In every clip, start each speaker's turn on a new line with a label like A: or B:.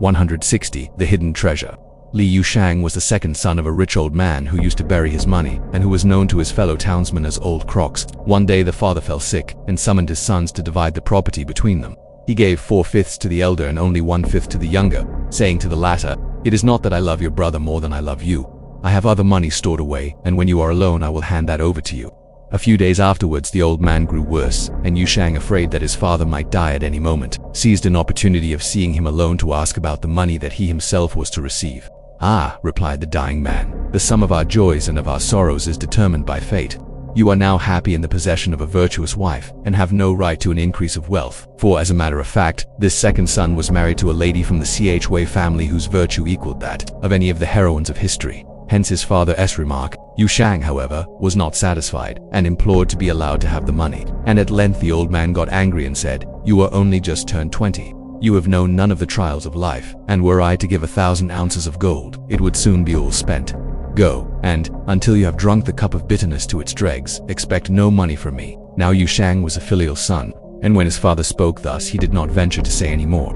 A: 160. The Hidden Treasure. Li Yushang was the second son of a rich old man who used to bury his money and who was known to his fellow townsmen as Old Crocs. One day the father fell sick and summoned his sons to divide the property between them. He gave 4/5 to the elder and only 1/5 to the younger, saying to the latter, "It is not that I love your brother more than I love you. I have other money stored away, and when you are alone I will hand that over to you." A few days afterwards the old man grew worse, and Yushang, afraid that his father might die at any moment, seized an opportunity of seeing him alone to ask about the money that he himself was to receive. "Ah," replied the dying man, "the sum of our joys and of our sorrows is determined by fate. You are now happy in the possession of a virtuous wife, and have no right to an increase of wealth." For as a matter of fact, this second son was married to a lady from the Chhui family whose virtue equaled that of any of the heroines of history. Hence his father's remark. Yushang, however, was not satisfied, and implored to be allowed to have the money. And at length the old man got angry and said, "You are only just turned 20. You have known none of the trials of life, and were I to give 1,000 ounces of gold, it would soon be all spent. Go, and, until you have drunk the cup of bitterness to its dregs, expect no money from me." Now Yushang was a filial son, and when his father spoke thus he did not venture to say any more,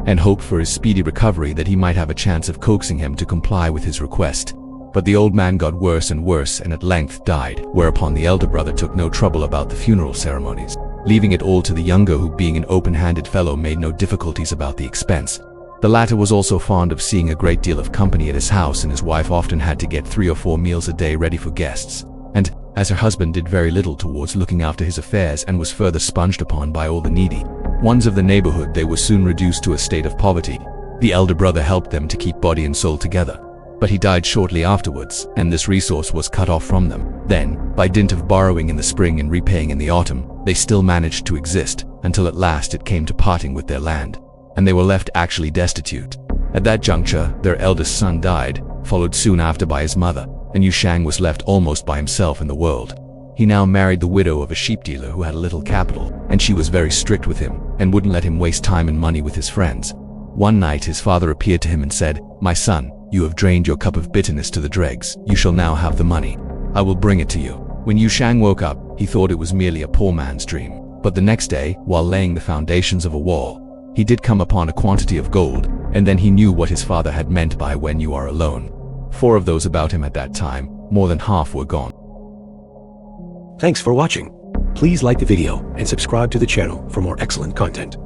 A: and hoped for his speedy recovery that he might have a chance of coaxing him to comply with his request. But the old man got worse and worse and at length died, whereupon the elder brother took no trouble about the funeral ceremonies, leaving it all to the younger, who, being an open-handed fellow, made no difficulties about the expense. The latter was also fond of seeing a great deal of company at his house, and his wife often had to get 3 or 4 meals a day ready for guests. And, as her husband did very little towards looking after his affairs and was further sponged upon by all the needy ones of the neighborhood, they were soon reduced to a state of poverty. The elder brother helped them to keep body and soul together, but he died shortly afterwards, and this resource was cut off from them. Then, by dint of borrowing in the spring and repaying in the autumn, they still managed to exist, until at last it came to parting with their land, and they were left actually destitute. At that juncture, their eldest son died, followed soon after by his mother, and Yushang was left almost by himself in the world. He now married the widow of a sheep dealer who had a little capital, and she was very strict with him, and wouldn't let him waste time and money with his friends. One night his father appeared to him and said, "My son, you have drained your cup of bitterness to the dregs. You shall now have the money. I will bring it to you." When Yushang woke up, he thought it was merely a poor man's dream. But the next day, while laying the foundations of a wall, he did come upon a quantity of gold, and then he knew what his father had meant by "when you are alone." 4 of those about him at that time, more than half were gone.
B: Thanks for watching. Please like the video and subscribe to the channel for more excellent content.